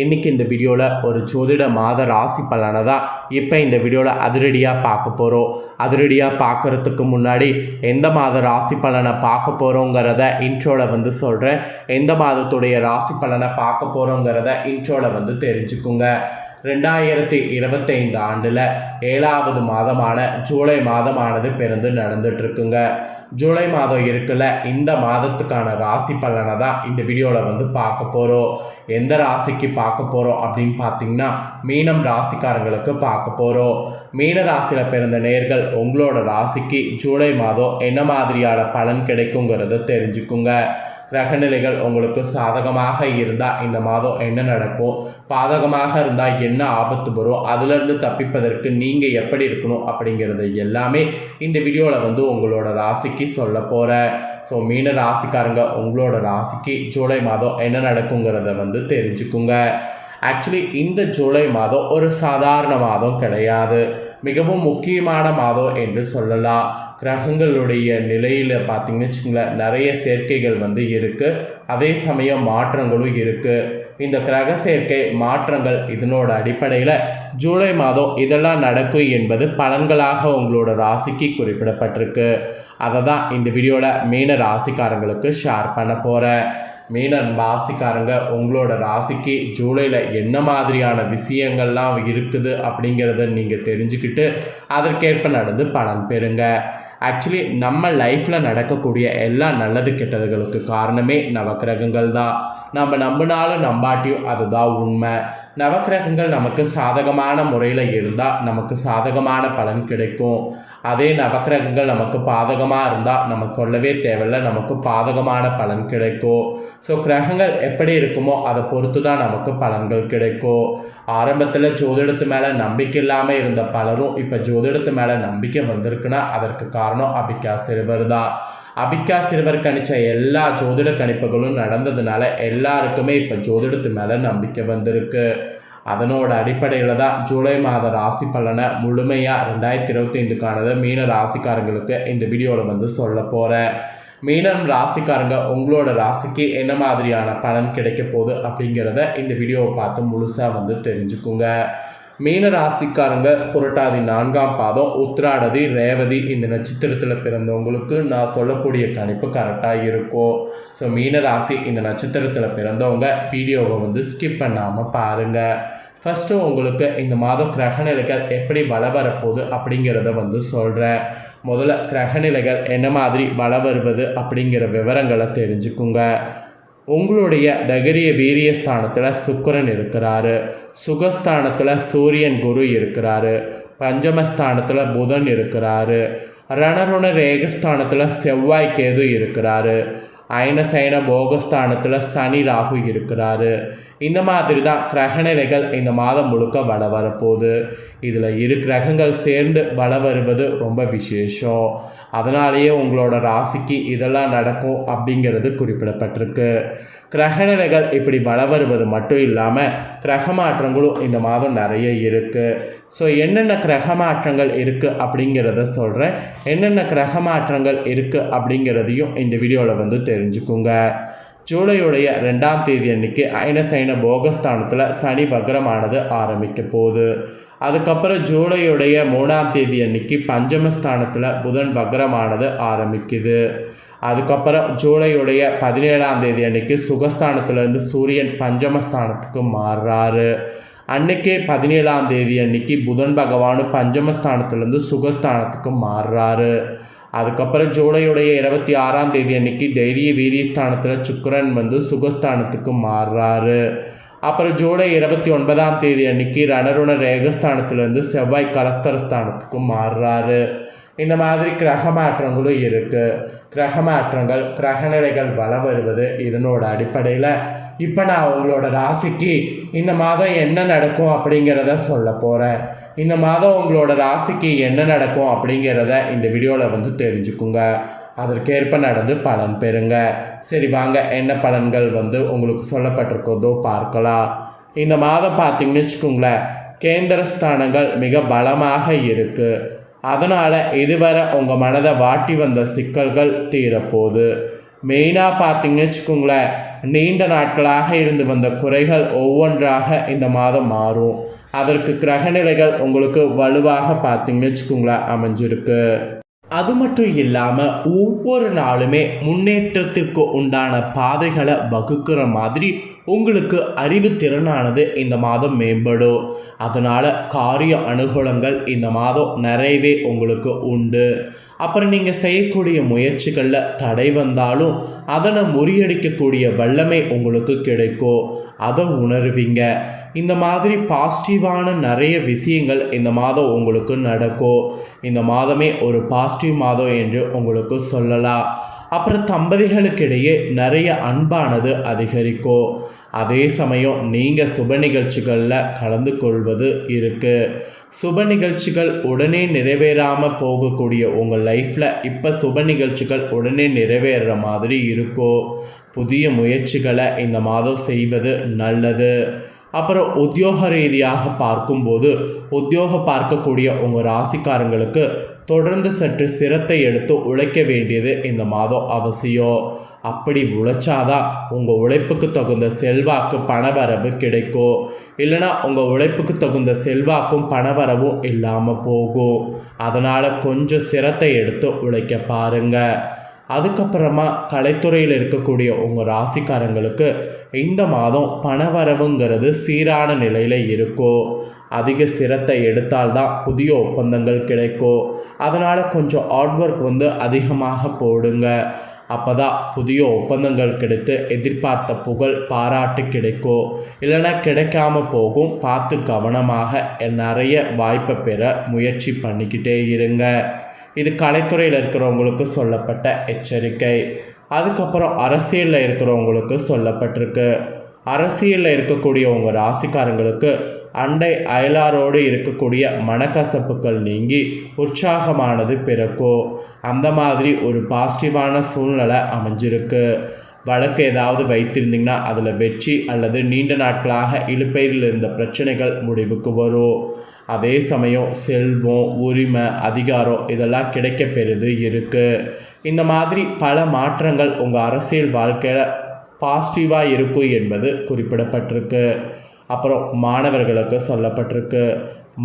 இன்றைக்கி இந்த வீடியோவில் ஒரு ஜோதிட மாத ராசி பலனை தான் இப்போ இந்த வீடியோவில் அதிரடியாக பார்க்க போகிறோம். அதிரடியாக பார்க்குறதுக்கு முன்னாடி எந்த மாத ராசி பலனை பார்க்க போகிறோங்கிறத இன்ட்ரோவில் சொல்கிறேன். எந்த மாதத்துடைய ராசி பலனை பார்க்க போகிறோங்கிறத இன்ட்ரோவில் தெரிஞ்சுக்குங்க. 2025 ஆண்டில் 7வது மாதமான ஜூலை மாதமானது பிறந்து நடந்துட்டுருக்குங்க. ஜூலை மாதம் இருக்குல்ல, இந்த மாதத்துக்கான ராசி பலனை தான் இந்த வீடியோவில் பார்க்க போகிறோம். எந்த ராசிக்கு பார்க்க போகிறோம் அப்படின்னு பார்த்தீங்கன்னா, மீனம் ராசிக்காரங்களுக்கு பார்க்க போகிறோம். மீன ராசியில் பிறந்த நேர்கள் உங்களோட ராசிக்கு ஜூலை மாதம் என்ன மாதிரியான பலன் கிடைக்குங்கிறத தெரிஞ்சுக்குங்க. கிரகநிலைகள் உங்களுக்கு சாதகமாக இருந்தால் இந்த மாதம் என்ன நடக்கும், பாதகமாக இருந்தால் என்ன ஆபத்து வரும், அதிலிருந்து தப்பிப்பதற்கு நீங்கள் எப்படி இருக்கணும் அப்படிங்கிறது எல்லாமே இந்த வீடியோவில் உங்களோட ராசிக்கு சொல்ல போகிறேன். ஸோ மீன ராசிக்காரங்க உங்களோட ராசிக்கு ஜூலை மாதம் என்ன நடக்குங்கிறத தெரிஞ்சுக்குங்க. ஆக்சுவலி இந்த ஜூலை மாதம் ஒரு சாதாரண மாதம் கிடையாது, மிகவும் முக்கியமான மாதம் என்று சொல்லலாம். கிரகங்களுடைய நிலையில் பார்த்திங்கன்னு வச்சுங்களேன், நிறைய சேர்க்கைகள் இருக்குது. அதே சமயம் மாற்றங்களும் இருக்குது. இந்த கிரக சேர்க்கை மாற்றங்கள் இதனோட அடிப்படையில் ஜூலை மாதம் இதெல்லாம் நடக்கும் என்பது பலன்களாக உங்களோட ராசிக்கு குறிப்பிடப்பட்டிருக்கு. அதை தான் இந்த வீடியோவில் மீன ராசிக்காரங்களுக்கு ஷேர் பண்ண போகிறேன். மீன ராசிக்காரங்க உங்களோட ராசிக்கு ஜூலையில் என்ன மாதிரியான விஷயங்கள்லாம் இருக்குது அப்படிங்கிறத நீங்கள் தெரிஞ்சுக்கிட்டு அதற்கேற்ப நடந்து பலன் பெறுங்க. ஆக்சுவலி நம்ம லைஃப்பில் நடக்கக்கூடிய எல்லா நல்லது கெட்டதுகளுக்கு காரணமே நவக்கிரகங்கள் தான். நம்ம நம்பினாலும் நம்பாட்டியும் அதுதான் உண்மை. நவக்கிரகங்கள் நமக்கு சாதகமான முறையில் இருந்தால் நமக்கு சாதகமான பலன் கிடைக்கும். அதே நவக்கிரகங்கள் நமக்கு பாதகமாக இருந்தால் நம்ம சொல்லவே தேவையில்லை, நமக்கு பாதகமான பலன் கிடைக்கும். ஸோ கிரகங்கள் எப்படி இருக்குமோ அதை பொறுத்து தான் நமக்கு பலன்கள் கிடைக்கும். ஆரம்பத்தில் ஜோதிடத்து மேலே நம்பிக்கை இல்லாமல் இருந்த பலரும் இப்போ ஜோதிடத்து மேலே நம்பிக்கை வந்திருக்குன்னா அதற்கு காரணம் அபிக்கா சிறுவர் தான். அபிக்கா சிறுவர் கணிச்ச எல்லா ஜோதிட கணிப்புகளும் நடந்ததுனால எல்லாருக்குமே இப்போ ஜோதிடத்து மேலே நம்பிக்கை வந்திருக்கு. அதனோட அடிப்படையில் தான் ஜூலை மாத ராசி பலனை முழுமையாக 2025க்கானதை மீன ராசிக்காரங்களுக்கு இந்த வீடியோவில் சொல்ல போகிறேன். மீனம் ராசிக்காரங்க உங்களோட ராசிக்கு என்ன மாதிரியான பலன் கிடைக்க போகுது அப்படிங்கிறத இந்த வீடியோவை பார்த்து முழுசாக தெரிஞ்சுக்குங்க. மீன ராசிக்காரங்க புரட்டாதி 4ஆம் பாதம், உத்திராடதி, ரேவதி இந்த நட்சத்திரத்தில் பிறந்தவங்களுக்கு நான் சொல்லக்கூடிய கணிப்பு கரெக்டாக இருக்கும். ஸோ மீன ராசி இந்த நட்சத்திரத்தில் பிறந்தவங்க வீடியோவை ஸ்கிப் பண்ணாமல் பாருங்கள். ஃபஸ்ட்டு உங்களுக்கு இந்த மாதம் கிரகநிலைகள் எப்படி வள வரப்போகுது அப்படிங்கிறத சொல்கிறேன். முதல்ல கிரகநிலைகள் என்ன மாதிரி வள வருவது அப்படிங்கிற விவரங்களை தெரிஞ்சுக்குங்க. உங்களுடைய தைரிய வீரிய ஸ்தானத்தில் சுக்கிரன் இருக்கிறாரு, சுகஸ்தானத்தில் சூரியன் குரு இருக்கிறாரு, பஞ்சமஸ்தானத்தில் புதன் இருக்கிறாரு, ரணருண ரேகஸ்தானத்தில் செவ்வாய் கேது இருக்கிறாரு, அயனசயன போகஸ்தானத்தில் சனி ராகு இருக்கிறாரு. இந்த மாதிரி தான் கிரகநிலைகள் இந்த மாதம் முழுக்க வள வரப்போகுது. இதில் இரு கிரகங்கள் சேர்ந்து வள வருவது ரொம்ப விசேஷம். அதனாலேயே உங்களோட ராசிக்கு இதெல்லாம் நடக்கும் அப்படிங்கிறது குறிப்பிடப்பட்டிருக்கு. கிரகநிலைகள் இப்படி வள வருவது மட்டும் இல்லாமல் கிரக மாற்றங்களும் இந்த மாதம் நிறைய இருக்குது. ஸோ என்னென்ன கிரக மாற்றங்கள் இருக்குது அப்படிங்கிறத சொல்கிறேன். என்னென்ன கிரக மாற்றங்கள் இருக்குது அப்படிங்கிறதையும் இந்த வீடியோவில் தெரிஞ்சுக்குங்க. ஜூலையுடைய 2ஆம் தேதி அன்னைக்கு அயனசயன போகஸ்தானத்தில் சனி வக்ரமானது ஆரம்பிக்க போகுது. அதுக்கப்புறம் ஜூலையுடைய 3ஆம் தேதி அன்னைக்கு பஞ்சமஸ்தானத்தில் புதன் வக்ரமானது ஆரம்பிக்குது. அதுக்கப்புறம் ஜூலையுடைய 17ஆம் தேதி அன்னைக்கு சுகஸ்தானத்திலேருந்து சூரியன் பஞ்சமஸ்தானத்துக்கு மாறுறாரு. அன்னைக்கு 17ஆம் தேதி அன்னைக்கு புதன் பகவானும் பஞ்சமஸ்தானத்திலேருந்து சுகஸ்தானத்துக்கு மாறுறாரு. அதுக்கப்புறம் ஜூலையுடைய 26ஆம் தேதி அன்னைக்கு தைரிய வீரியஸ்தானத்தில் சுக்கிரன் சுகஸ்தானத்துக்கு மாறுறாரு. அப்புறம் ஜூலை 29ஆம் தேதி அன்னைக்கு ரணருண ரேகஸ்தானத்திலேருந்து செவ்வாய் கலஸ்தரஸ்தானத்துக்கு மாறுறாரு. இந்த மாதிரி கிரக மாற்றங்களும் இருக்குது. கிரக மாற்றங்கள் கிரகநிலைகள் வளம் வருவது இதனோட அடிப்படையில் இப்போ நான் உங்களோட ராசிக்கு இந்த மாதம் என்ன நடக்கும் அப்படிங்கிறத சொல்ல போகிறேன். இந்த மாதம் உங்களோட ராசிக்கு என்ன நடக்கும் அப்படிங்கிறத இந்த வீடியோவில் தெரிஞ்சுக்குங்க. அதற்கேற்ப நடந்து பலன் பெறுங்க. சரி வாங்க, என்ன பலன்கள் உங்களுக்கு சொல்லப்பட்டிருக்கதோ பார்க்கலாம். இந்த மாதம் பார்த்திங்கன்னு வச்சுக்கோங்களேன், கேந்திரஸ்தானங்கள் மிக பலமாக இருக்குது. அதனால் இதுவரை உங்கள் மனதை வாட்டி வந்த சிக்கல்கள் தீரப்போகுது. மெயினாக பார்த்தீங்கன்னு வச்சுக்கோங்களேன், நீண்ட நாட்களாக இருந்து வந்த குறைகள் ஒவ்வொன்றாக இந்த மாதம் மாறும். அதற்கு கிரகநிலைகள் உங்களுக்கு வலுவாக பார்த்தீங்கன்னு வச்சுக்கோங்களேன் அமைஞ்சிருக்கு. அது மட்டும் இல்லாமல் ஒவ்வொரு நாளுமே முன்னேற்றத்திற்கு உண்டான பாதைகளை வகுக்கிற மாதிரி உங்களுக்கு அறிவுத்திறனானது இந்த மாதம் மேம்படும். அதனால் காரிய அனுகூலங்கள் இந்த மாதம் நிறையவே உங்களுக்கு உண்டு. அப்புறம் நீங்கள் செய்யக்கூடிய முயற்சிகளில் தடை வந்தாலும் அதனை முறியடிக்கக்கூடிய வல்லமை உங்களுக்கு கிடைக்கும். அதை உணர்வீங்க. இந்த மாதிரி பாசிட்டிவான நிறைய விஷயங்கள் இந்த மாதம் உங்களுக்கு நடக்கும். இந்த மாதமே ஒரு பாசிட்டிவ் மாதம் என்று உங்களுக்கு சொல்லலாம். அப்புறம் தம்பதிகளுக்கிடையே நிறைய அன்பானது அதிகரிக்கும். அதே சமயம் நீங்கள் சுப நிகழ்ச்சிகளில் கலந்து கொள்வது இருக்குது. சுப நிகழ்ச்சிகள் உடனே நிறைவேறாமல் போகக்கூடிய உங்கள் லைஃப்பில் இப்போ சுப நிகழ்ச்சிகள் உடனே நிறைவேறுற மாதிரி இருக்கும். புதிய முயற்சிகளை இந்த மாதம் செய்வது நல்லது. அப்புறம் உத்தியோக ரீதியாக பார்க்கும்போது பார்க்கக்கூடிய உங்கள் ராசிக்காரங்களுக்கு தொடர்ந்து சற்று சிரத்தை எடுத்து உழைக்க வேண்டியது இந்த மாதம் அவசியம். அப்படி உழைச்சாதான் உங்கள் உழைப்புக்கு தகுந்த செல்வாக்கு பணவரவு கிடைக்கும். இல்லைனா உங்கள் உழைப்புக்கு தகுந்த செல்வாக்கும் பணவரவும் இல்லாமல் போகும். அதனால் கொஞ்சம் சிரத்தை எடுத்து உழைக்க பாருங்கள். அதுக்கப்புறமா கலைத்துறையில் இருக்கக்கூடிய உங்கள் ராசிக்காரங்களுக்கு இந்த மாதம் பணவரவுங்கிறது சீரான நிலையில் இருக்கும். அதிக சிரத்தை எடுத்தால்தான் புதிய ஒப்பந்தங்கள் கிடைக்கும். அதனால் கொஞ்சம் ஹார்ட் ஒர்க் அதிகமாக போடுங்க. அப்போ தான் புதிய ஒப்பந்தங்கள் கிடைத்து எதிர்பார்த்த புகழ் பாராட்டு கிடைக்கும். இல்லைன்னா கிடைக்காம போகும். பார்த்து கவனமாக நிறைய வாய்ப்பை பெற முயற்சி பண்ணிக்கிட்டே இருங்க. இது கலைத்துறையில் இருக்கிறவங்களுக்கு சொல்லப்பட்ட எச்சரிக்கை. அதுக்கப்புறம் அரசியலில் இருக்கிறவங்களுக்கு சொல்லப்பட்டிருக்கு. அரசியலில் இருக்கக்கூடிய உங்கள் ராசிக்காரங்களுக்கு அண்டை அயலாரோடு இருக்கக்கூடிய மனக்கசப்புகள் நீங்கி உற்சாகமானது பிறக்கும். அந்த மாதிரி ஒரு பாசிட்டிவான சூழ்நிலை அமைஞ்சிருக்கு. வழக்கு ஏதாவது வைத்திருந்தீங்கன்னா அதில் வெற்றி அல்லது நீண்ட நாட்களாக இழுப்பையில் இருந்த பிரச்சனைகள் முடிவுக்கு வரும். அதே சமயம் செல்வம், உரிமை, அதிகாரம் இதெல்லாம் கிடைக்க பெறுது இருக்குது. இந்த மாதிரி பல மாற்றங்கள் உங்கள் அரசியல் வாழ்க்கையில் பாசிட்டிவாக இருக்கும் என்பது குறிப்பிடப்பட்டிருக்கு. அப்புறம் மாணவர்களுக்கு சொல்லப்பட்டிருக்கு.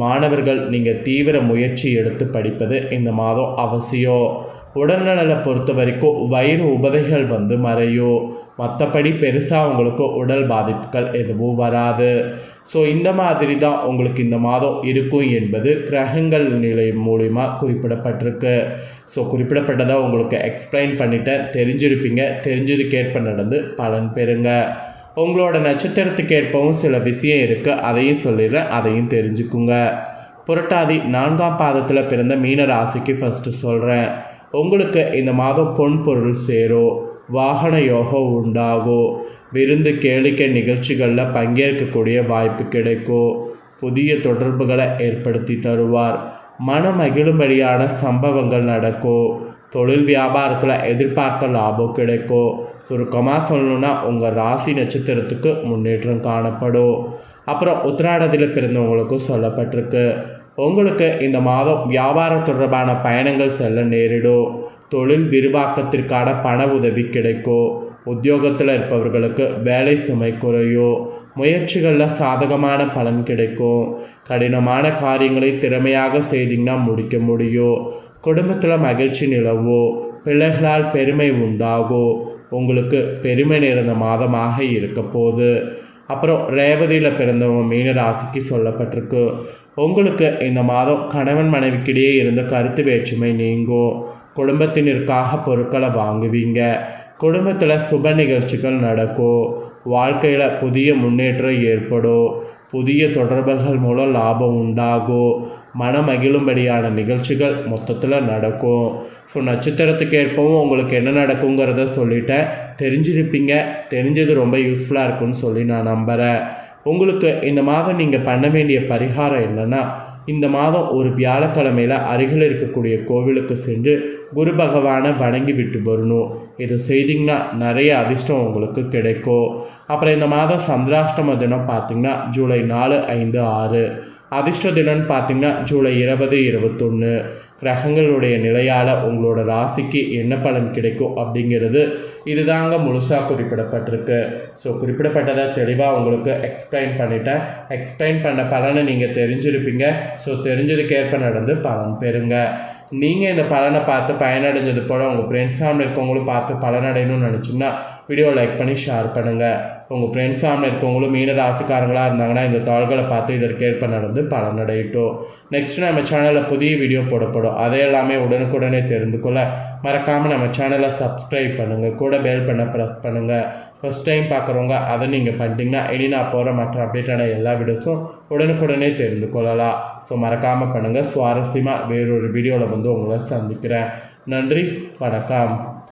மாணவர்கள் நீங்கள் தீவிர முயற்சி எடுத்து படிப்பது இந்த மாதம் அவசியம். உடல்நலனை பொறுத்த வரைக்கும் வயிறு உபதைகள் மறையும். மற்றபடி பெருசாக உங்களுக்கு உடல் பாதிப்புகள் எதுவும் வராது. ஸோ இந்த மாதிரி தான் உங்களுக்கு இந்த மாதம் இருக்கும் என்பது கிரகங்கள் நிலை மூலிமா குறிப்பிடப்பட்டிருக்கு. ஸோ குறிப்பிடப்பட்டதாக உங்களுக்கு எக்ஸ்பிளைன் பண்ணிட்டேன். தெரிஞ்சிருப்பீங்க. தெரிஞ்சதுக்கேற்ப நடந்து பலன் பெறுங்க. உங்களோட நட்சத்திரத்துக்கு ஏற்பவும் சில விஷயம் இருக்குது. அதையும் சொல்லிடுறேன். அதையும் தெரிஞ்சுக்குங்க. புரட்டாதி 4ஆம் பாதத்தில் பிறந்த மீன ராசிக்கு ஃபஸ்ட்டு சொல்கிறேன். உங்களுக்கு இந்த மாதம் பொன் பொருள் சேரும். வாகன யோகம் உண்டாகும். விருந்து கேளிக்கை நிகழ்ச்சிகளில் பங்கேற்கக்கூடிய வாய்ப்பு கிடைக்கும். புதிய தொடர்புகளை ஏற்படுத்தி தருவார். மனமகிழும்படியான சம்பவங்கள் நடக்கும். தொழில் வியாபாரத்தில் எதிர்பார்த்த லாபம் கிடைக்கும். சுருக்கமாக சொல்லணுன்னா உங்கள் ராசி நட்சத்திரத்துக்கு முன்னேற்றம் காணப்படும். அப்புறம் உத்திராடத்தில் பிறந்தவங்களுக்கும் சொல்லப்பட்டிருக்கு. உங்களுக்கு இந்த மாதம் வியாபார தொடர்பான பயணங்கள் செல்ல நேரிடும். தொழில் விரிவாக்கத்திற்கான பண உதவி கிடைக்கும். உத்தியோகத்தில் இருப்பவர்களுக்கு வேலை சுமை குறையும். முயற்சிகளில் சாதகமான பலன் கிடைக்கும். கடினமான காரியங்களை திறமையாக செய்தீங்கன்னா முடிக்க முடியும். குடும்பத்தில் மகிழ்ச்சி நிலவும். பிள்ளைகளால் பெருமை உண்டாகும். உங்களுக்கு பெருமை நிறைந்த மாதமாக இருக்க போகுது. அப்புறம் ரேவதியில் பிறந்தவங்க மீன ராசிக்கு சொல்லப்பட்டிருக்கு. உங்களுக்கு இந்த மாதம் கணவன் மனைவிக்கிடையே இருந்த கருத்து வேற்றுமை நீங்கும். குடும்பத்தினருக்காக பொருட்களை வாங்குவீங்க. குடும்பத்தில் சுப நிகழ்ச்சிகள் நடக்கும். வாழ்க்கையில் புதிய முன்னேற்றம் ஏற்படும். புதிய தொடர்புகள் மூலம் லாபம் உண்டாகும். மனமகிழும்படியான நிகழ்ச்சிகள் மொத்தத்தில் நடக்கும். ஸோ நட்சத்திரத்துக்கு ஏற்பவும் உங்களுக்கு என்ன நடக்குங்கிறத சொல்லிட்டேன். தெரிஞ்சிருப்பீங்க. தெரிஞ்சது ரொம்ப யூஸ்ஃபுல்லாக இருக்குன்னு சொல்லி நான் நம்புகிறேன். உங்களுக்கு இந்த மாதம் நீங்கள் பண்ண வேண்டிய பரிகாரம் என்னென்னா, இந்த மாதம் ஒரு வியாழக்கிழமையில் அருகில் இருக்கக்கூடிய கோவிலுக்கு சென்று குரு பகவானை வணங்கி விட்டு வரணும். இதை செய்திங்கன்னா நிறைய அதிர்ஷ்டம் உங்களுக்கு கிடைக்கும். அப்புறம் இந்த மாதம் சந்திராஷ்டம தினம் பார்த்திங்கன்னா ஜூலை 4, 5, 6. அதிர்ஷ்ட தினம்னு பார்த்திங்கன்னா ஜூலை 20, 21. கிரகங்களுடைய நிலையால் உங்களோட ராசிக்கு என்ன பலன் கிடைக்கும் அப்படிங்கிறது இதுதாங்க முழுசாக குறிப்பிடப்பட்டிருக்கு. ஸோ குறிப்பிடப்பட்டதை தெளிவாக உங்களுக்கு எக்ஸ்பிளைன் பண்ணிட்டேன். எக்ஸ்பிளைன் பண்ண பலனை நீங்கள் தெரிஞ்சிருப்பீங்க. ஸோ தெரிஞ்சதுக்கேற்ப நடந்து பலன் பெறுங்க. நீங்கள் இந்த பலனை பார்த்து பயனடைஞ்சது போல் உங்கள் ஃப்ரெண்ட்ஸ் ஃபேமிலி இருக்கவங்களும் பார்த்து பலனடையணும்னு நினச்சிங்கன்னா வீடியோ லைக் பண்ணி ஷேர் பண்ணுங்கள். உங்கள் ஃப்ரெண்ட்ஸ் ஃபேமிலி இருக்கவங்களும் மீன ராசிக்காரங்களாக இருந்தாங்கன்னா இந்த தாள்களை பார்த்து இதற்கேற்ப நடந்து பலனடையட்டும். நெக்ஸ்ட்டு நம்ம சேனலில் புதிய வீடியோ போடப்படும். அதை எல்லாமே உடனுக்குடனே தெரிந்து கொள்ள மறக்காமல் நம்ம சேனலை சப்ஸ்கிரைப் பண்ணுங்கள். கூட பெல் பண்ண ப்ரெஸ் பண்ணுங்கள். ஃபஸ்ட் டைம் பார்க்குறவங்க அதை நீங்கள் பண்ணிட்டீங்கன்னா இனி நான் போகிற மற்ற அப்டேட்டான எல்லா வீடியோஸும் உடனுக்குடனே தெரிந்து கொள்ளலாம். ஸோ மறக்காமல் பண்ணுங்கள். சுவாரஸ்யமாக வேறொரு வீடியோவில் வந்து உங்களை சந்திக்கிறேன். நன்றி, வணக்கம்.